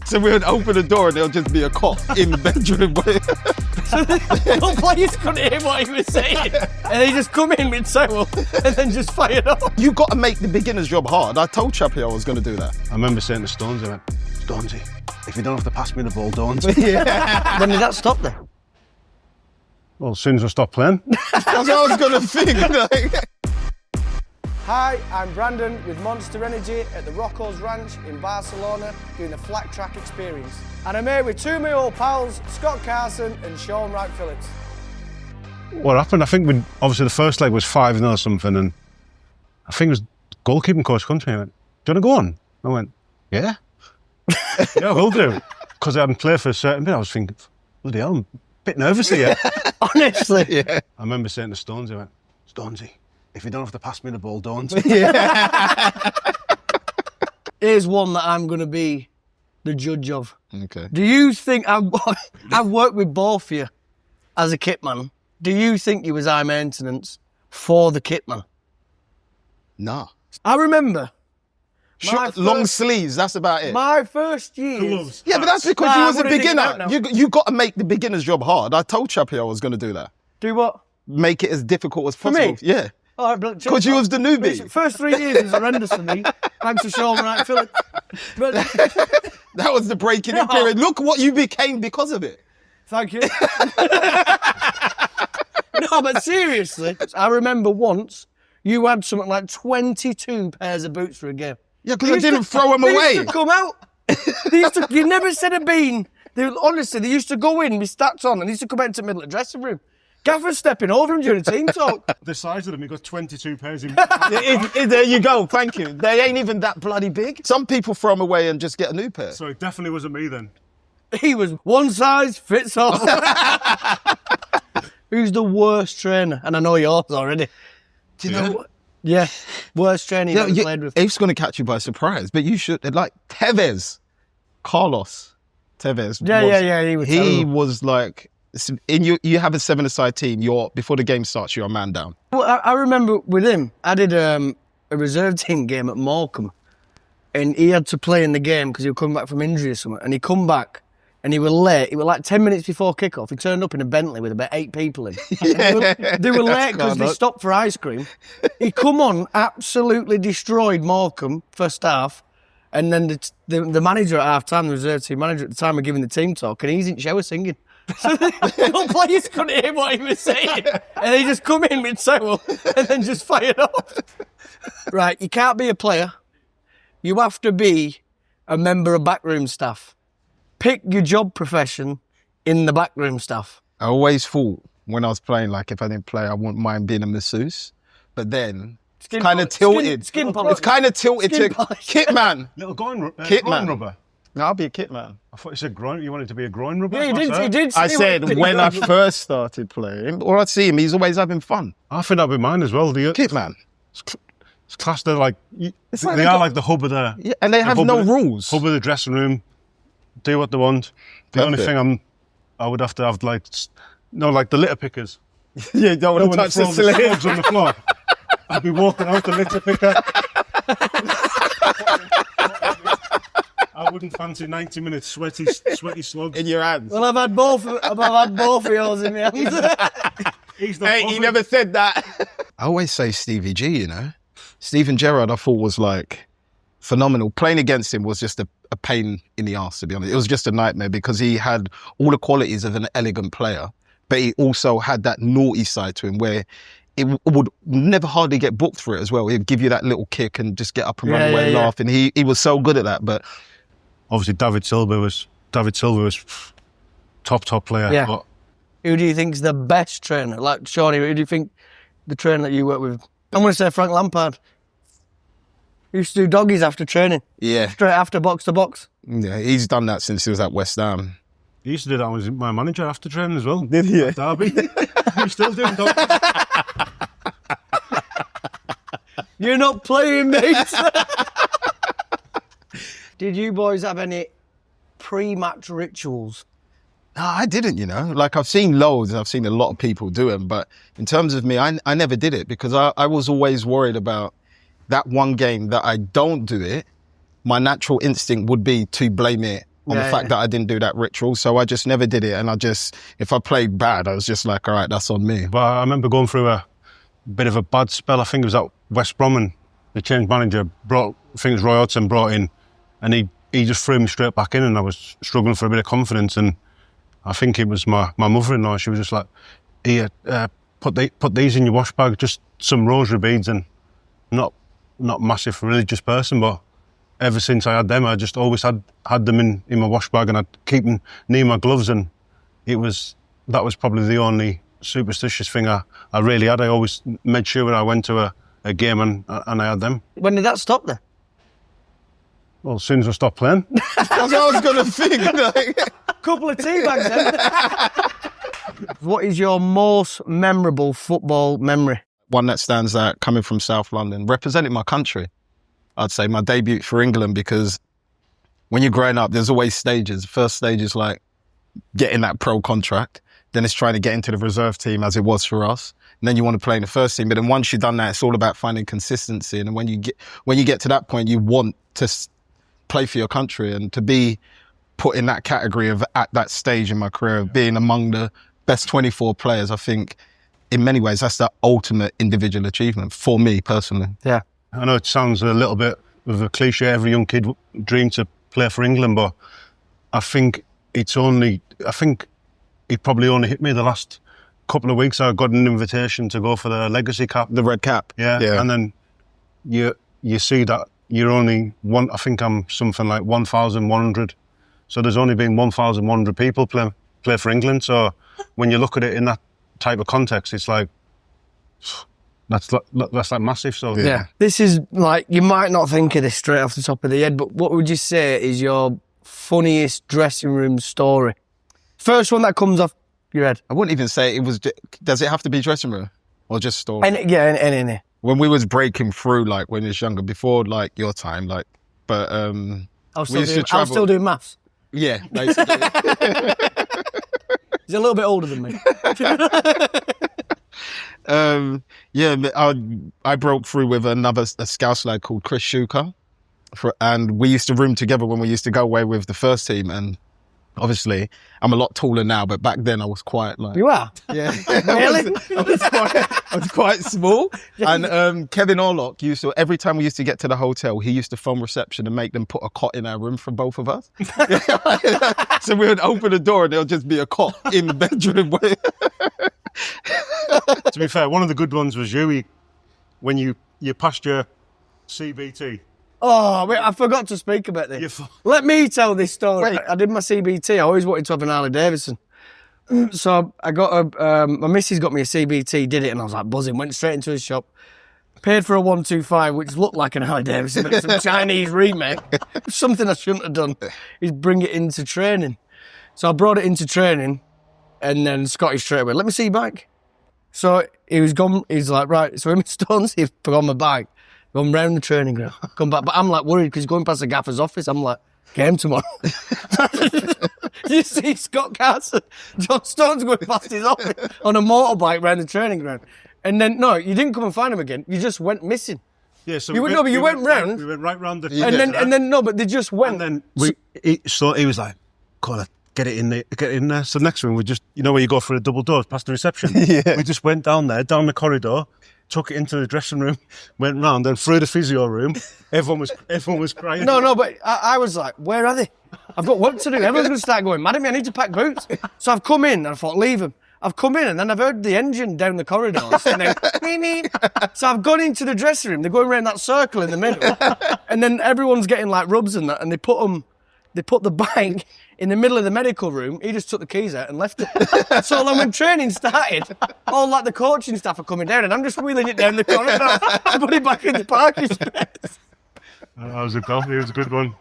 So we would open the door and there'll just be a cop in the bedroom. So the players couldn't hear what he was saying. And they just come in with towel and then just fired off. You've got to make the beginner's job hard. I told Chappie I was going to do that. I remember saying to Stonesy, I went, Stonesy, if you don't have to pass me the ball, don't. When did that stop then? Well, as soon as I stopped playing. That's what I was going to think. Like. Hi, I'm Brandon with Monster Energy at the Rocco's Ranch in Barcelona doing the flat track experience. And I'm here with two of my old pals, Scott Carson and Shaun Wright-Phillips. What happened? I think obviously the first leg was 5-0 or something, and I think it was goalkeeping coach come to me and went, do you want to go on? I went, yeah. Yeah, I will do. Because I hadn't played for a certain bit, I was thinking, bloody hell, I'm a bit nervous here. Honestly. Yeah. I remember saying to Stonesy, I went, Stonesy, if you don't have to pass me the ball, don't. Here's one that I'm going to be the judge of. Okay. Do you think, I've worked with both of you as a kitman. Do you think you was high maintenance for the kitman? Nah. I remember. Long sleeves, that's about it. My first years. Yeah, but that's because you was a beginner. You You got to make the beginner's job hard. I told Chappie I was going to do that. do what? Make it as difficult as For possible. me? Yeah. All right, Because you was the newbie. First 3 years was horrendous for me. Thanks to Shaun Wright-Phillips. But That was the breaking in period. Look what you became because of it. thank you. No, but seriously, I remember once you had something like 22 pairs of boots for a game. Yeah, because I didn't throw them They away. used to come out. You never said a bean. Honestly, they used to go in with stats on and they used to come out into the middle of the dressing room. Gaffer's stepping over him during team talk. The size of them, he got 22 pairs in. There you go, thank you. They ain't even that bloody big. Some people throw them away and just get a new pair. So it definitely wasn't me then. He was one size fits all. Who's the worst trainer? And I know yours already. Do you know what? Yeah, worst trainer you've ever played with. It's going to catch you by surprise, but you should, like Tevez, Carlos Tevez. Yeah, he was terrible. was like, you have a 7-a-side team, before the game starts, you're a man down. Well, I remember with him, I did a reserve team game at Morecambe, and he had to play in the game because he was coming back from injury or something, and he come back, and he was late. It was like 10 minutes before kick-off. He turned up in a Bentley with about 8 people in. They were late because they stopped for ice cream. He come on, absolutely destroyed Morecambe first half, and then the manager at half-time, the reserve team manager at the time, were giving the team talk, and he's in the shower singing. So the players couldn't hear what he was saying. And they just come in with towel and then just fired off. Right, you can't be a player. You have to be a member of backroom staff. Pick your job profession in the backroom staff. I always thought when I was playing, like if I didn't play, I wouldn't mind being a masseuse. But then it's kind of tilted. Skin polish. It's kind of tilted Skin to polish. kitman. Little groin Kitman. rubber. No, I'll be a kitman. I thought you said groin. You wanted to be a groin rubber? Yeah, he did. I said when I first started playing, or I'd see him, he's always having fun. I think that'd be mine as well. Kitman. It's classed. They're like, like they they are got- like the hub of the. Yeah, and they have no rules. Hub of the dressing room. Do what they want. The only Perfect. thing I would have to have like the litter pickers. Yeah, you don't want to touch the slugs slab. on the floor. I'd be walking out the litter picker. I wouldn't fancy 90 minutes sweaty slugs. In your hands. Well, I've had both of yours in my hands. He's not Hey, he bothered. never said that. I always say Stevie G, you know. Steven Gerrard, I thought was like phenomenal. Playing against him was just a pain in the arse, to be honest. It was just a nightmare because he had all the qualities of an elegant player, but he also had that naughty side to him where it would never hardly get booked for it as well. He'd give you that little kick and just get up and run away and laugh. And he was so good at that. But obviously David Silva was top player. Yeah. But Who do you think's the best trainer? Like, Shawnee, who do you think the trainer that you work with? I'm going to say Frank Lampard. He used to do doggies after training. yeah, Straight after box to box. yeah, he's done that since he was at West Ham. he used to do that when he was my manager after training as well. Did he? At Derby. He's still doing that. You're not playing, mate. Did you boys have any pre-match rituals? No, I didn't, you know. Like, I've seen loads, I've seen a lot of people do them, but in terms of me, I never did it because I was always worried about that one game that I don't do it. My natural instinct would be to blame it on the fact that I didn't do that ritual. So I just never did it. And if I played bad, I was just like, all right, that's on me. But I remember going through a bit of a bad spell. I think it was at West Brom, and the change manager Roy Hodgson brought in, and he just threw me straight back in, and I was struggling for a bit of confidence. And I think it was my mother-in-law. She was just like, here, put these in your wash bag, just some rosary beads, and not massive religious person, but ever since I had them, I just always had them in my wash bag, and I'd keep them near my gloves, and that was probably the only superstitious thing I really had. I always made sure when I went to a game and I had them. When did that stop then? Well, as soon as I stopped playing. That's what I was going to think. Like. Couple of tea bags then. What is your most memorable football memory? One that stands out, coming from South London, representing my country. I'd say my debut for England, because when you're growing up, there's always stages. The first stage is like getting that pro contract. Then it's trying to get into the reserve team, as it was for us. And then you want to play in the first team. But then once you've done that, it's all about finding consistency. And when you get to that point, you want to play for your country, and to be put in that category of, at that stage in my career, of being among the best 24 players, I think in many ways that's the ultimate individual achievement for me personally. Yeah. I know it sounds a little bit of a cliche, every young kid dreams to play for England, but I think it probably only hit me the last couple of weeks. I got an invitation to go for the legacy cap. The red cap. Yeah. And then you see that you're only one, I think I'm something like 1,100. So there's only been 1,100 people play for England. So when you look at it in that type of context, it's like, that's like massive. So yeah. This is like, you might not think of this straight off the top of the head, but what would you say is your funniest dressing room story? First one that comes off your head. I wouldn't even say it was. Does it have to be dressing room or just story? Any. When we was breaking through, like when you was younger, before like your time, like, but I was still doing maths. Yeah, basically. He's a little bit older than me. I broke through with a Scouse lad called Chris Shuker, and we used to room together when we used to go away with the first team. And obviously, I'm a lot taller now, but back then I was quite like... You are? Yeah. Really? I was quite small. And Kevin Orlock used to, every time we used to get to the hotel, he used to phone reception and make them put a cot in our room for both of us. So we would open the door and there'll just be a cot in the bedroom. To be fair, one of the good ones was when you passed your CBT. Oh, wait, I forgot to speak about this. Let me tell this story. Wait. I did my CBT. I always wanted to have an Harley Davidson. So I got my missus got me a CBT, did it, and I was like buzzing. Went straight into his shop, paid for a 125, which looked like an Harley Davidson, but it's some Chinese remake. Something I shouldn't have done is bring it into training. So I brought it into training, and then Scotty straight away, let me see your bike. So he was gone. He's like, right. So him and Stones, he's put on my bike. Gone round the training ground, come back. But I'm like worried because he's going past the gaffer's office. I'm like, game tomorrow. You see Scott Carson, John Stone's going past his office on a motorbike round the training ground. And then, no, you didn't come and find him again. You just went missing. Yeah, so you went round. We went right round the... And then, no, but they just went. And then, he was like, "Call it. Get it in there. So next one, we just, you know where you go for a double door past the reception? Yeah. We just went down the corridor, took it into the dressing room, went round, then through the physio room. Everyone was crying. No, but I was like, where are they? I've got work to do. Everyone's going to start going mad at me. I need to pack boots. So I've come in and I thought, leave them. I've come in and then I've heard the engine down the corridors. And then, so I've gone into the dressing room. They're going around that circle in the middle. And then everyone's getting like rubs and that. And they put the bike in the middle of the medical room. He just took the keys out and left it. So then when training started, all like the coaching staff are coming down and I'm just wheeling it down the corridor to put it back in the parking space. That was a good one.